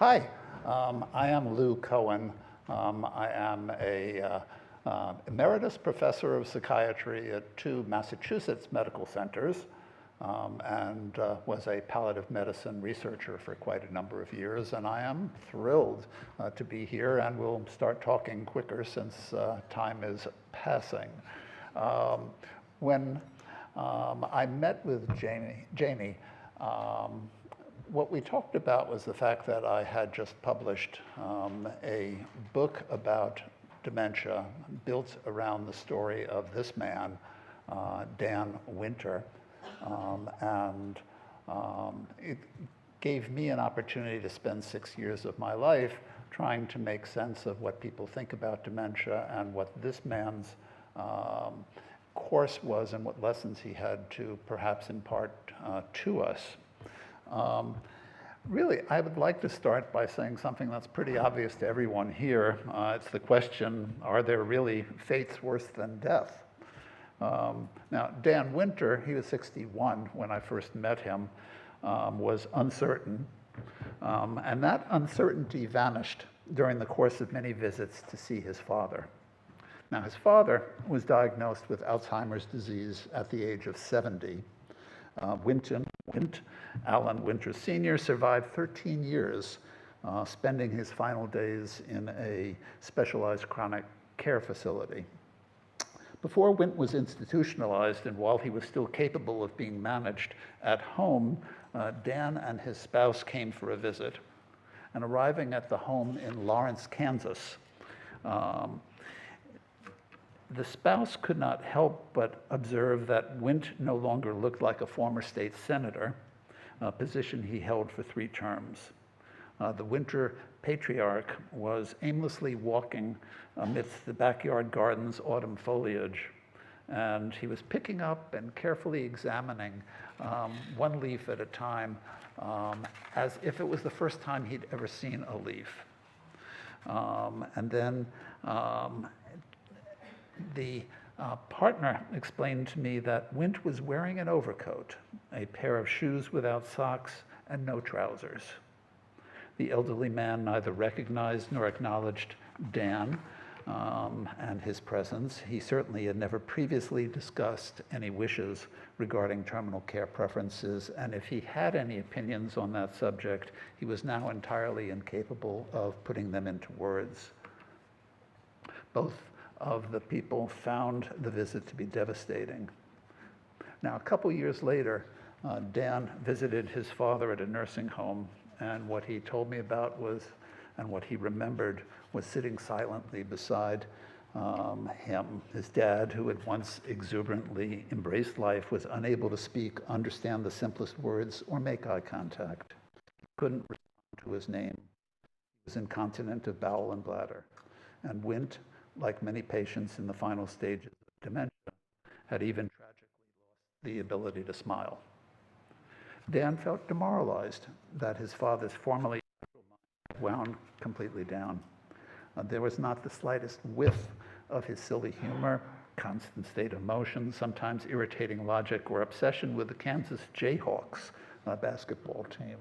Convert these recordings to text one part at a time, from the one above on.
Hi, I am Lew Cohen. I am a emeritus professor of psychiatry at 2 Massachusetts medical centers and was a palliative medicine researcher for quite a number of years. And I am thrilled to be here, and we'll start talking quicker since time is passing. When I met with Jamie, what we talked about was the fact that I had just published a book about dementia built around the story of this man, Dan Winter. It gave me an opportunity to spend 6 years of my life trying to make sense of what people think about dementia and what this man's course was and what lessons he had to perhaps impart to us. Really, I would like to start by saying something that's pretty obvious to everyone here. It's the question, are there really fates worse than death? Now, Dan Winter, he was 61 when I first met him, was uncertain. And that uncertainty vanished during the course of many visits to see his father. Now, his father was diagnosed with Alzheimer's disease at the age of 70. Alan Winter Sr. survived 13 years, spending his final days in a specialized chronic care facility. Before Wint was institutionalized and while he was still capable of being managed at home, Dan and his spouse came for a visit. And arriving at the home in Lawrence, Kansas, the spouse could not help but observe that Wint no longer looked like a former state senator, a position he held for 3 terms. The Winter patriarch was aimlessly walking amidst the backyard garden's autumn foliage, and he was picking up and carefully examining one leaf at a time as if it was the first time he'd ever seen a leaf. And then the partner explained to me that Wint was wearing an overcoat, a pair of shoes without socks, and no trousers. The elderly man neither recognized nor acknowledged Dan and his presence. He certainly had never previously discussed any wishes regarding terminal care preferences, and if he had any opinions on that subject, he was now entirely incapable of putting them into words. Both of the people found the visit to be devastating. Now, a couple years later, Dan visited his father at a nursing home, and what he told me about was, and what he remembered, was sitting silently beside him. His dad, who had once exuberantly embraced life, was unable to speak, understand the simplest words, or make eye contact. He couldn't respond to his name. He was incontinent of bowel and bladder. And Wint, like many patients in the final stages of dementia, had even tragically lost the ability to smile. Dan felt demoralized that his father's formerly natural mind wound completely down. There was not the slightest whiff of his silly humor, constant state of motion, sometimes irritating logic, or obsession with the Kansas Jayhawks basketball team.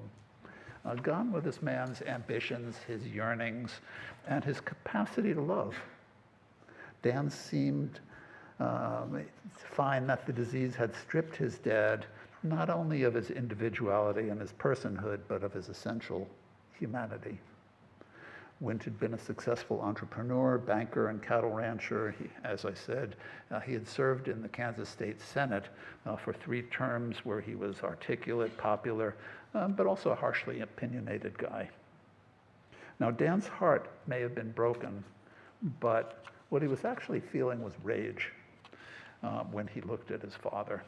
Gone were this man's ambitions, his yearnings, and his capacity to love. Dan seemed to find that the disease had stripped his dad not only of his individuality and his personhood, but of his essential humanity. Wint had been a successful entrepreneur, banker, and cattle rancher. As I said, he had served in the Kansas State Senate for 3 terms where he was articulate, popular, but also a harshly opinionated guy. Now, Dan's heart may have been broken, but what he was actually feeling was rage when he looked at his father.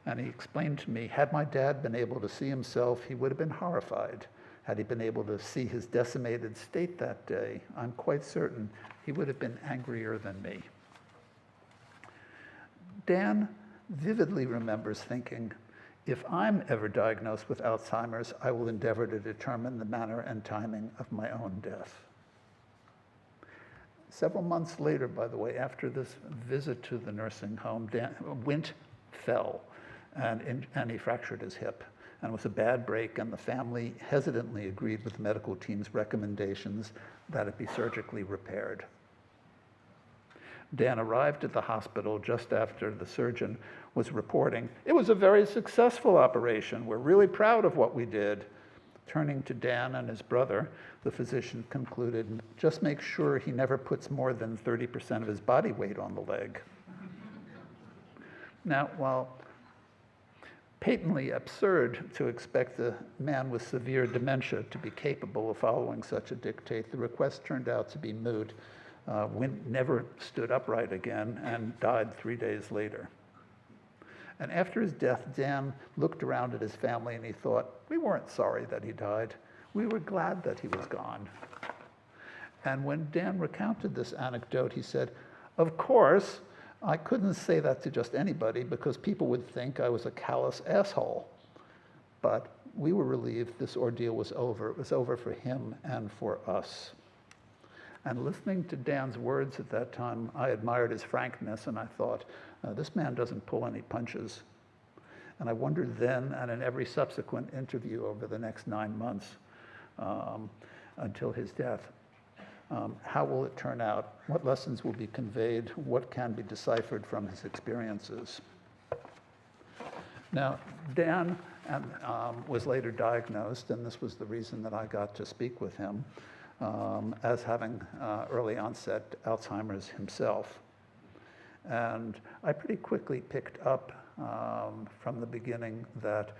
And he explained to me, had my dad been able to see himself, he would have been horrified. Had he been able to see his decimated state that day, I'm quite certain he would have been angrier than me. Dan vividly remembers thinking, if I'm ever diagnosed with Alzheimer's, I will endeavor to determine the manner and timing of my own death. Several months later, by the way, after this visit to the nursing home, Wint fell and he fractured his hip. and it was a bad break, and the family hesitantly agreed with the medical team's recommendations that it be surgically repaired. Dan arrived at the hospital just after the surgeon was reporting, "It was a very successful operation. We're really proud of what we did." Turning to Dan and his brother, the physician concluded, "Just make sure he never puts more than 30% of his body weight on the leg." Now, while patently absurd to expect a man with severe dementia to be capable of following such a dictate, the request turned out to be moot. Wint never stood upright again and died 3 days later. And after his death, Dan looked around at his family and he thought, we weren't sorry that he died. We were glad that he was gone. And when Dan recounted this anecdote, he said, "Of course, I couldn't say that to just anybody because people would think I was a callous asshole. But we were relieved this ordeal was over. It was over for him and for us." And listening to Dan's words at that time, I admired his frankness, and I thought, this man doesn't pull any punches. And I wondered then, and in every subsequent interview over the next 9 months until his death, how will it turn out? What lessons will be conveyed? What can be deciphered from his experiences? Now, Dan was later diagnosed, and this was the reason that I got to speak with him, as having early onset Alzheimer's himself. And I pretty quickly picked up from the beginning that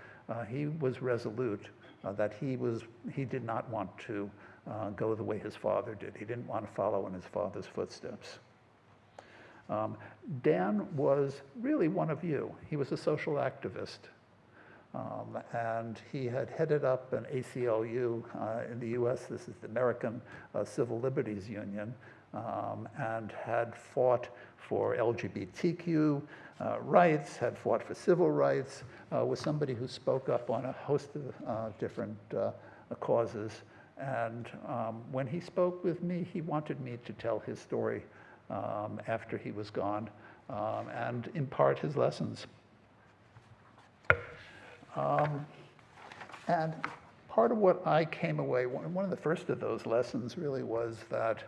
he was resolute, that he did not want to go the way his father did. He didn't want to follow in his father's footsteps. Dan was really one of you. He was a social activist. And he had headed up an ACLU in the US, this is the American Civil Liberties Union, and had fought for LGBTQ rights, had fought for civil rights, was somebody who spoke up on a host of different causes. And when he spoke with me, he wanted me to tell his story after he was gone and impart his lessons. And part of what I came away, one of the first of those lessons really was that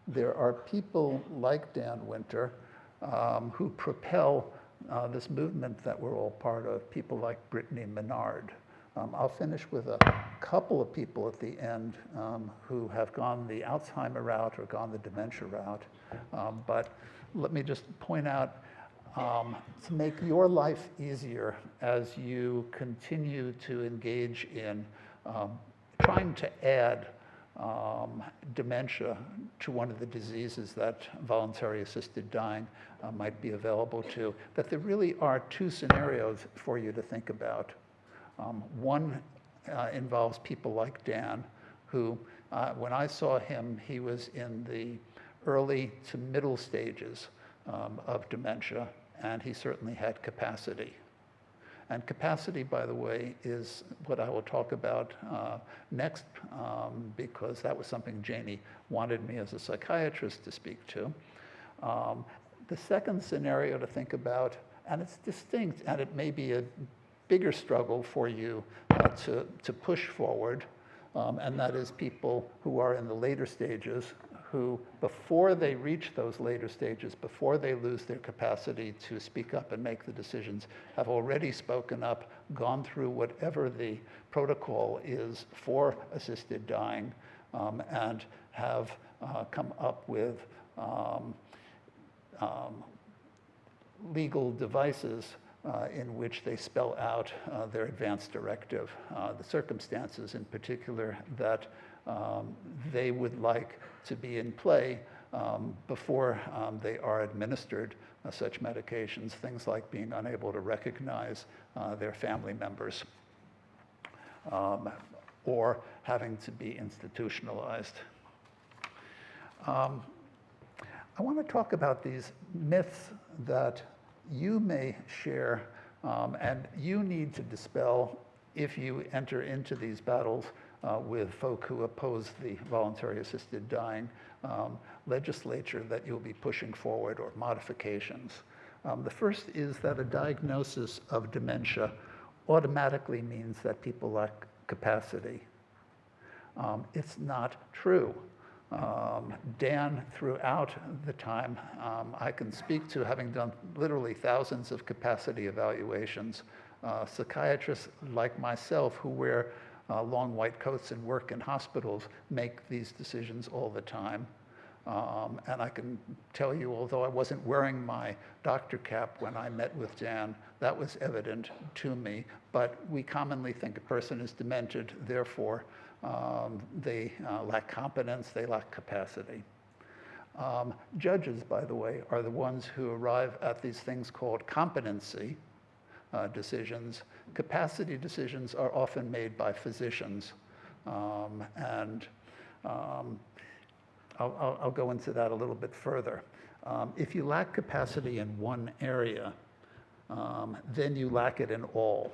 there are people like Dan Winter who propel this movement that we're all part of, people like Brittany Menard. I'll finish with a couple of people at the end who have gone the Alzheimer route or gone the dementia route. But let me just point out, to make your life easier as you continue to engage in trying to add dementia to one of the diseases that voluntary assisted dying might be available to, that there really are two scenarios for you to think about. One involves people like Dan, who, when I saw him, he was in the early to middle stages of dementia, and he certainly had capacity. And capacity, by the way, is what I will talk about next, because that was something Janie wanted me as a psychiatrist to speak to. The second scenario to think about, and it's distinct, and it may be a bigger struggle for you to push forward, and that is people who are in the later stages, who, before they reach those later stages, before they lose their capacity to speak up and make the decisions, have already spoken up, gone through whatever the protocol is for assisted dying, and have come up with legal devices in which they spell out their advance directive, the circumstances in particular that they would like to be in play before they are administered such medications, things like being unable to recognize their family members or having to be institutionalized. I want to talk about these myths that you may share and you need to dispel if you enter into these battles with folk who oppose the voluntary assisted dying legislature that you'll be pushing forward, or modifications. The first is that a diagnosis of dementia automatically means that people lack capacity. It's not true. Dan, throughout the time, I can speak to having done literally thousands of capacity evaluations. Psychiatrists like myself who wear long white coats and work in hospitals make these decisions all the time. And I can tell you, although I wasn't wearing my doctor cap when I met with Dan, that was evident to me. But we commonly think a person is demented, therefore they lack competence, they lack capacity. Judges, by the way, are the ones who arrive at these things called competency decisions. Capacity decisions are often made by physicians. I'll go into that a little bit further. If you lack capacity in one area, then you lack it in all.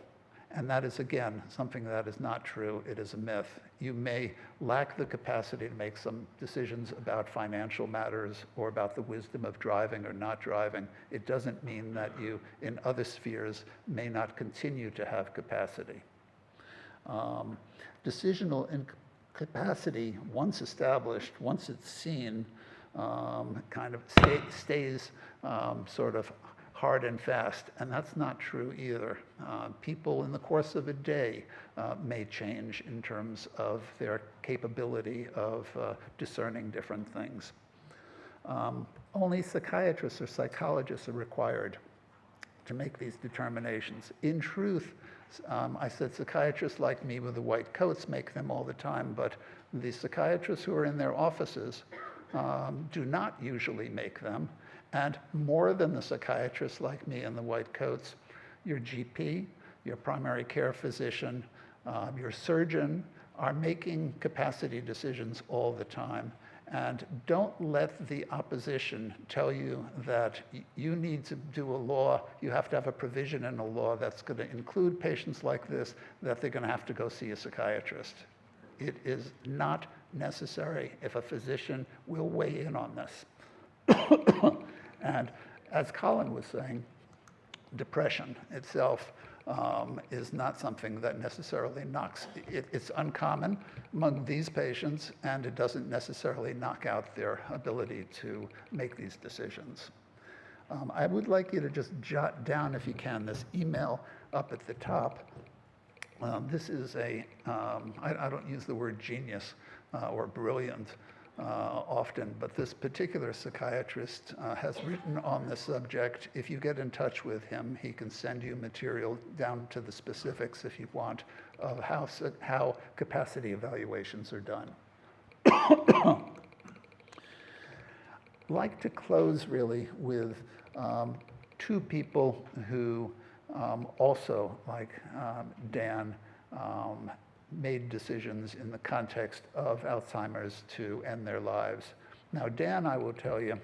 And that is, again, something that is not true. It is a myth. You may lack the capacity to make some decisions about financial matters or about the wisdom of driving or not driving. It doesn't mean that you, in other spheres, may not continue to have capacity. Decisional incapacity, once established, once it's seen, kind of stays sort of hard and fast, and that's not true either. People in the course of a day may change in terms of their capability of discerning different things. Only psychiatrists or psychologists are required to make these determinations. In truth, I said psychiatrists like me with the white coats make them all the time, but the psychiatrists who are in their offices do not usually make them. And more than the psychiatrists like me in the white coats, your GP, your primary care physician, your surgeon are making capacity decisions all the time. And don't let the opposition tell you that you need to do a law, you have to have a provision in a law that's going to include patients like this, that they're going to have to go see a psychiatrist. It is not necessary if a physician will weigh in on this. And as Colin was saying, depression itself is not something that necessarily knocks. It's uncommon among these patients, and it doesn't necessarily knock out their ability to make these decisions. I would like you to just jot down, if you can, this email up at the top. This is I don't use the word genius or brilliant often, but this particular psychiatrist has written on the subject. If you get in touch with him, he can send you material down to the specifics, if you want, of how capacity evaluations are done. I'd like to close really with two people who also, like Dan, made decisions in the context of Alzheimer's to end their lives. Now, Dan, I will tell you,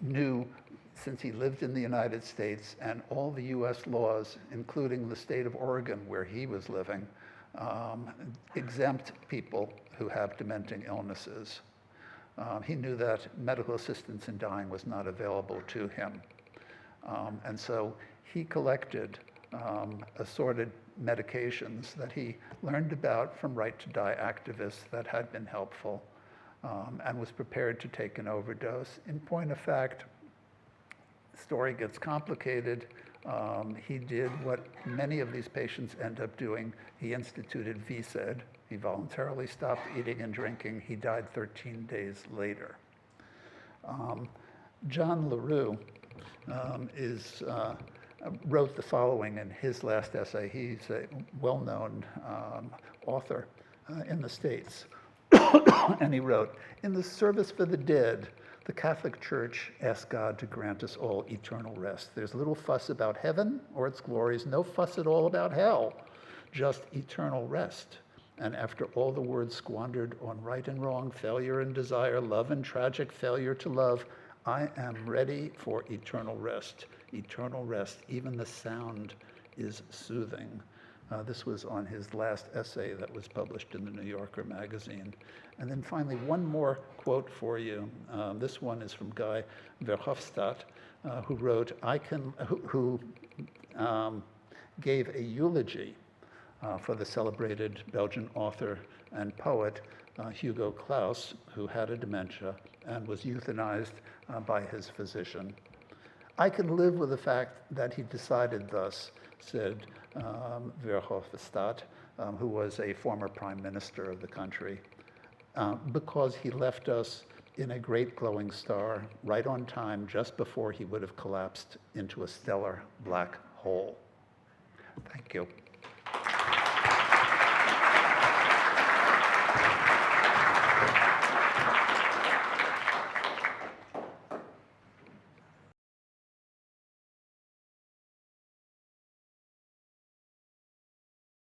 knew, since he lived in the United States, and all the US laws, including the state of Oregon where he was living, exempt people who have dementing illnesses. He knew that medical assistance in dying was not available to him. And so he collected assorted medications that he learned about from Right to Die activists that had been helpful, and was prepared to take an overdose. In point of fact, the story gets complicated. He did what many of these patients end up doing. He instituted VSED. He voluntarily stopped eating and drinking. He died 13 days later. John LaRue wrote the following in his last essay. He's a well-known author in the States. And he wrote, "In the service for the dead, the Catholic Church asks God to grant us all eternal rest. There's little fuss about heaven or its glories, no fuss at all about hell, just eternal rest. And after all the words squandered on right and wrong, failure and desire, love and tragic failure to love, I am ready for eternal rest. Eternal rest, even the sound is soothing." This was on his last essay that was published in the New Yorker magazine. And then finally, one more quote for you. This one is from Guy Verhofstadt, who wrote, who gave a eulogy for the celebrated Belgian author and poet Hugo Claus, who had a dementia and was euthanized by his physician. "I can live with the fact that he decided thus," said Verhofstadt, who was a former prime minister of the country, "because he left us in a great glowing star, right on time, just before he would have collapsed into a stellar black hole." Thank you.